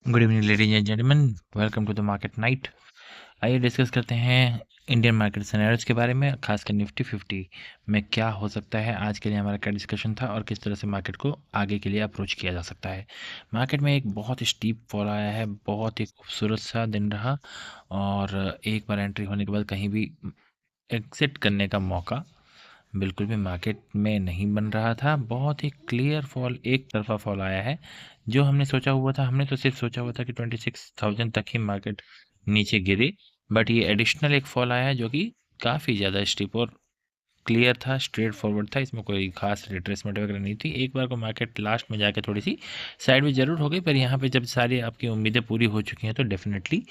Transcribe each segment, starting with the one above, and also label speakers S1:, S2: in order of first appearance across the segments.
S1: Good evening ladies and gentleman, welcome to the market night. आइए discuss करते हैं Indian market scenarios के बारे में, खासकर निफ्टी 50 में क्या हो सकता है। आज के लिए हमारा क्या डिस्कशन था और किस तरह से मार्केट को आगे के लिए अप्रोच किया जा सकता है। मार्केट में एक बहुत स्टीप फॉल आया है, बहुत ही खूबसूरत सा दिन रहा और एक बार एंट्री होने के बाद कहीं भी एग्जिट करने का मौका बिल्कुल भी मार्केट में नहीं बन रहा था। बहुत ही क्लियर फॉल, एक तरफा फॉल आया है। जो हमने सोचा हुआ था, हमने तो सिर्फ सोचा हुआ था कि 26,000 तक ही मार्केट नीचे गिरे, बट ये एडिशनल एक फॉल आया है जो कि काफ़ी ज़्यादा स्टीप और क्लियर था, स्ट्रेट फॉरवर्ड था। इसमें कोई खास रिट्रेसमेंट वगैरह नहीं थी। एक बार को मार्केट लास्ट में जाके थोड़ी सी साइड में ज़रूर हो गई, पर यहाँ पे जब सारी आपकी उम्मीदें पूरी हो चुकी हैं तो डेफिनेटली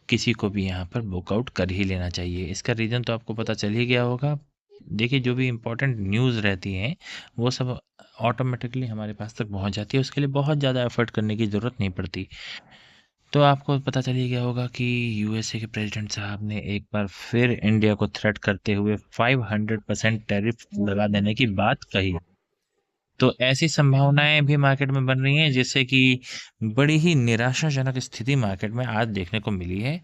S1: किसी को भी यहाँ पर बुकआउट कर ही लेना चाहिए। इसका रीज़न तो आपको पता चल ही गया होगा। देखिए, जो भी इम्पोर्टेंट न्यूज़ रहती हैं वो सब ऑटोमेटिकली हमारे पास तक पहुँच जाती है, उसके लिए बहुत ज़्यादा एफर्ट करने की ज़रूरत नहीं पड़ती। तो आपको पता चल ही गया होगा कि यूएसए के प्रेसिडेंट साहब ने एक बार फिर इंडिया को थ्रेट करते हुए 500% टैरिफ लगा देने की बात कही। तो ऐसी संभावनाएं भी मार्केट में बन रही हैं, जिससे कि बड़ी ही निराशाजनक स्थिति मार्केट में आज देखने को मिली है।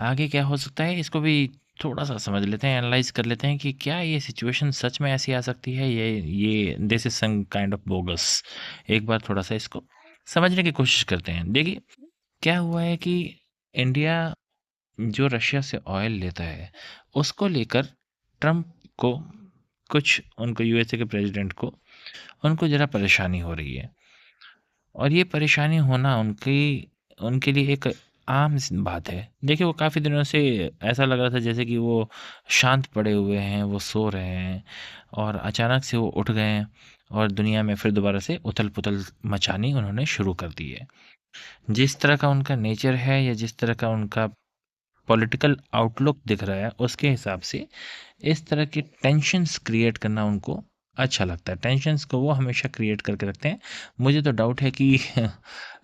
S1: आगे क्या हो सकता है, इसको भी थोड़ा सा समझ लेते हैं, एनालाइज कर लेते हैं कि क्या ये सिचुएशन सच में ऐसी आ सकती है। ये this is some kind of bogus. एक बार थोड़ा सा इसको समझने की कोशिश करते हैं। देखिए, क्या हुआ है कि इंडिया जो रशिया से ऑयल लेता है, उसको लेकर ट्रम्प को, कुछ उनको यूएसए के प्रेसिडेंट को, उनको ज़रा परेशानी हो रही है। और ये परेशानी होना उनकी उनके लिए एक आम बात है। देखिए, वो काफ़ी दिनों से ऐसा लग रहा था जैसे कि वो शांत पड़े हुए हैं, वो सो रहे हैं, और अचानक से वो उठ गए हैं और दुनिया में फिर दोबारा से उथल पुथल मचानी उन्होंने शुरू कर दी है। जिस तरह का उनका नेचर है या जिस तरह का उनका पॉलिटिकल आउटलुक दिख रहा है, उसके हिसाब से इस तरह की टेंशन्स क्रिएट करना उनको अच्छा लगता है। टेंशन्स को वो हमेशा क्रिएट करके रखते हैं। मुझे तो डाउट है कि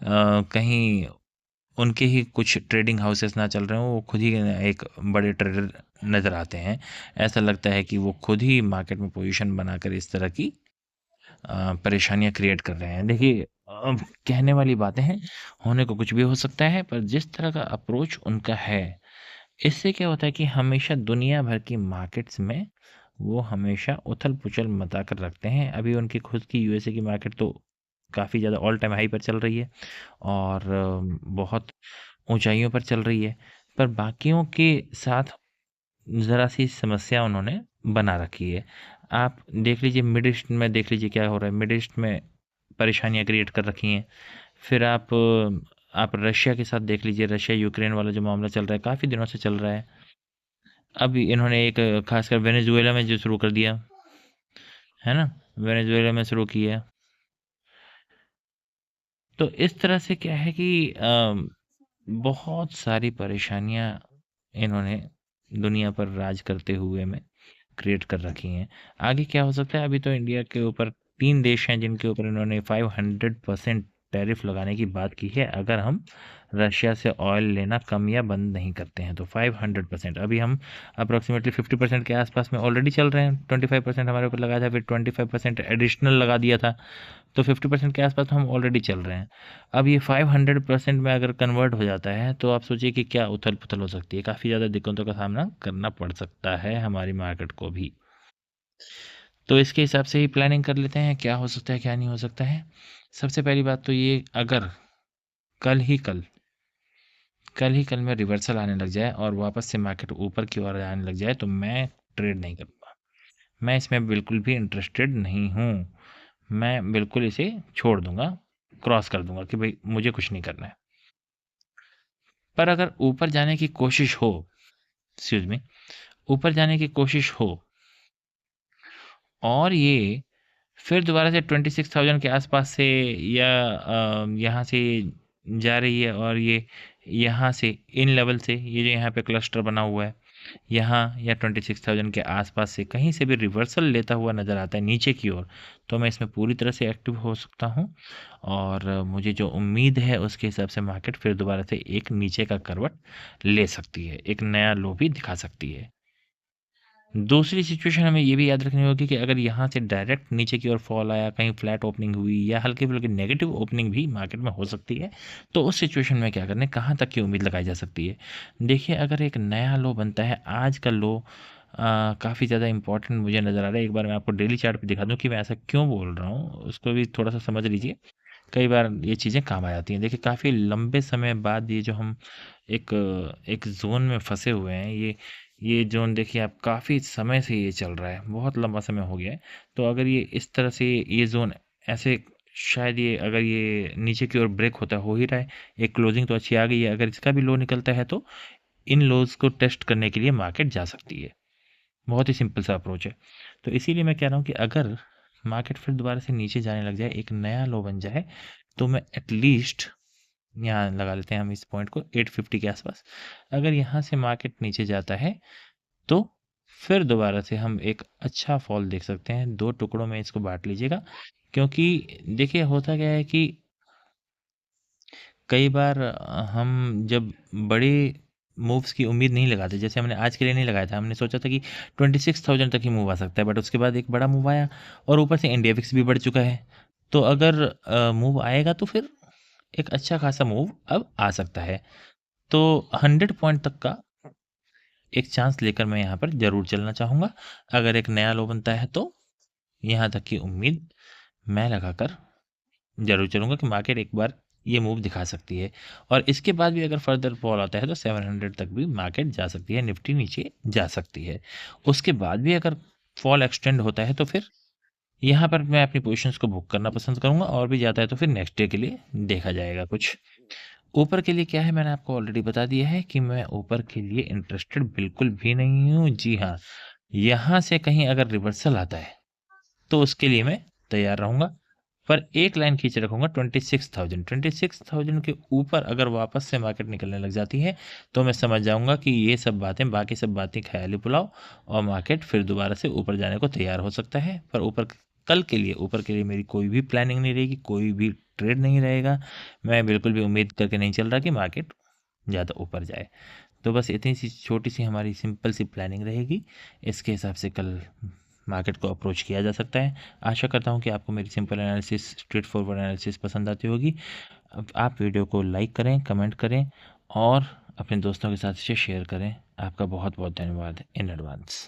S1: कहीं उनके ही कुछ ट्रेडिंग हाउसेस ना चल रहे हों, वो खुद ही एक बड़े ट्रेडर नज़र आते हैं। ऐसा लगता है कि वो खुद ही मार्केट में पोजीशन बनाकर इस तरह की परेशानियाँ क्रिएट कर रहे हैं। देखिए, कहने वाली बातें हैं, होने को कुछ भी हो सकता है, पर जिस तरह का अप्रोच उनका है, इससे क्या होता है कि हमेशा दुनिया भर की मार्केट्स में वो हमेशा उथल-पुथल मचा कर रखते हैं। अभी उनकी खुद की यूएसए की मार्केट तो काफ़ी ज़्यादा ऑल टाइम हाई पर चल रही है और बहुत ऊँचाइयों पर चल रही है। पर बाकियों के साथ ज़रा-सी समस्या उन्होंने बना रखी है। आप देख लीजिए, मिड ईस्ट में देख लीजिए क्या हो रहा है। मिड ईस्ट में परेशानियाँ क्रिएट कर रखी हैं। फिर आप रशिया के साथ देख लीजिए, रशिया यूक्रेन वाला जो मामला चल रहा है, काफ़ी दिनों से चल रहा है। अब इन्होंने एक खासकर वेनेजुएला में जो शुरू कर दिया है ना, वेनेजुएला में शुरू किया। तो इस तरह से क्या है कि बहुत सारी परेशानियां इन्होंने दुनिया पर राज करते हुए में क्रिएट कर रखी हैं। आगे क्या हो सकता है, अभी तो इंडिया के ऊपर 3 देश हैं जिनके ऊपर इन्होंने 500% टैरिफ लगाने की बात की है, अगर हम रशिया से ऑयल लेना कम या बंद नहीं करते हैं तो। 500%, अभी हम अप्रॉक्सीमेटली 50% के आसपास में ऑलरेडी चल रहे हैं। 25% हमारे ऊपर लगाया था, फिर 25% एडिशनल लगा दिया था, तो 50% के आसपास तो हम ऑलरेडी चल रहे हैं। अब ये 500% में अगर कन्वर्ट हो जाता है तो आप सोचिए कि क्या उथल पुथल हो सकती है। काफ़ी ज़्यादा दिक्कतों का सामना करना पड़ सकता है हमारी मार्केट को भी। तो इसके हिसाब से ही प्लानिंग कर लेते हैं, क्या हो सकता है क्या नहीं हो सकता है। सबसे पहली बात तो ये, अगर कल ही कल कल में रिवर्सल आने लग जाए और वापस से मार्केट ऊपर की ओर आने लग जाए तो मैं ट्रेड नहीं करूँगा। मैं इसमें बिल्कुल भी इंटरेस्टेड नहीं हूँ। मैं बिल्कुल इसे छोड़ दूंगा, क्रॉस कर दूंगा कि भाई मुझे कुछ नहीं करना है। पर अगर ऊपर जाने की कोशिश हो, एक्सक्यूज मी, ऊपर जाने की कोशिश हो और ये फिर दोबारा से 26,000 के आसपास से या यहाँ से जा रही है, और ये यहाँ से इन लेवल से, ये जो यहाँ पे क्लस्टर बना हुआ है, यहाँ या 26,000 के आसपास से कहीं से भी रिवर्सल लेता हुआ नज़र आता है नीचे की ओर, तो मैं इसमें पूरी तरह से एक्टिव हो सकता हूँ। और मुझे जो उम्मीद है उसके हिसाब से मार्केट फिर दोबारा से एक नीचे का करवट ले सकती है, एक नया लो भी दिखा सकती है। दूसरी सिचुएशन हमें ये भी याद रखनी होगी कि अगर यहाँ से डायरेक्ट नीचे की ओर फॉल आया, कहीं फ्लैट ओपनिंग हुई या हल्की-फुल्की नेगेटिव ओपनिंग भी मार्केट में हो सकती है, तो उस सिचुएशन में क्या करना है, कहाँ तक की उम्मीद लगाई जा सकती है। देखिए, अगर एक नया लो बनता है, आज का लो काफ़ी ज़्यादा इम्पोर्टेंट मुझे नज़र आ रहा है। एक बार मैं आपको डेली चार्ट पे दिखा दूँ कि मैं ऐसा क्यों बोल रहा हूँ, उसको भी थोड़ा-सा समझ लीजिए। कई बार ये चीज़ें काम आ जाती हैं। देखिए, काफ़ी लंबे समय बाद ये जो हम एक एक ज़ोन में फँसे हुए हैं, ये ज़ोन देखिए आप काफ़ी समय से ये चल रहा है, बहुत लंबा समय हो गया है। तो अगर ये इस तरह से ये ज़ोन ऐसे शायद ये अगर ये नीचे की ओर ब्रेक होता हो ही रहा है, एक क्लोजिंग तो अच्छी आ गई है, अगर इसका भी लो निकलता है तो इन लोज़ को टेस्ट करने के लिए मार्केट जा सकती है। बहुत ही सिंपल सा अप्रोच है। तो इसीलिए मैं कह रहा हूँ कि अगर मार्केट फिर दोबारा से नीचे जाने लग जाए, एक नया लो बन जाए, तो मैं एटलीस्ट यहाँ लगा लेते हैं हम इस पॉइंट को 850 के आसपास। अगर यहाँ से मार्केट नीचे जाता है, तो फिर दोबारा से हम एक अच्छा फॉल देख सकते हैं। 2 टुकड़ों में इसको बाँट लीजिएगा, क्योंकि देखिए होता क्या है कि कई बार हम जब बड़े मूव्स की उम्मीद नहीं लगाते, जैसे हमने आज के लिए नहीं लगाया था, हमने सोचा था कि 26,000 तक ही मूव आ सकता है, बट उसके बाद एक बड़ा मूव आया और ऊपर से इंडिया विक्स भी बढ़ चुका है। तो अगर मूव आएगा तो फिर एक अच्छा खासा मूव अब आ सकता है। तो 100 पॉइंट तक का एक चांस लेकर मैं यहाँ पर ज़रूर चलना चाहूँगा। अगर एक नया लो बनता है तो यहाँ तक की उम्मीद मैं लगाकर ज़रूर चलूँगा कि मार्केट एक बार ये मूव दिखा सकती है और इसके बाद भी अगर फर्दर फॉल आता है तो 700 तक भी मार्केट जा सकती है, निफ्टी नीचे जा सकती है। उसके बाद भी अगर फॉल एक्सटेंड होता है तो फिर यहाँ पर मैं अपनी पोज़ीशंस को बुक करना पसंद करूँगा और भी ज़्यादा है तो फिर नेक्स्ट डे के लिए देखा जाएगा कुछ। ऊपर के लिए क्या है, मैंने आपको ऑलरेडी बता दिया है कि मैं ऊपर के लिए इंटरेस्टेड बिल्कुल भी नहीं हूँ। जी हाँ, यहाँ से कहीं अगर रिवर्सल आता है तो उसके लिए मैं तैयार रहूँगा। पर एक लाइन खींचे रखूँगा 26,000। 26,000 के ऊपर अगर वापस से मार्केट निकलने लग जाती है, तो मैं समझ जाऊँगा कि ये सब बातें, बाकी सब बातें ख़याली पुलाव और मार्केट फिर दोबारा से ऊपर जाने को तैयार हो सकता है। पर ऊपर के लिए मेरी कोई भी प्लानिंग नहीं रहेगी, कोई भी ट्रेड नहीं रहेगा। मैं बिल्कुल भी उम्मीद करके नहीं चल रहा कि मार्केट ज़्यादा ऊपर जाए। तो बस इतनी सी छोटी-सी हमारी सिंपल सी प्लानिंग रहेगी। इसके हिसाब से कल मार्केट को अप्रोच किया जा सकता है। आशा करता हूँ कि आपको मेरी simple analysis, straight forward analysis पसंद आती होगी। अब आप वीडियो को लाइक करें, कमेंट करें और अपने दोस्तों के साथ इसे शेयर करें। आपका बहुत-बहुत धन्यवाद इन एडवांस।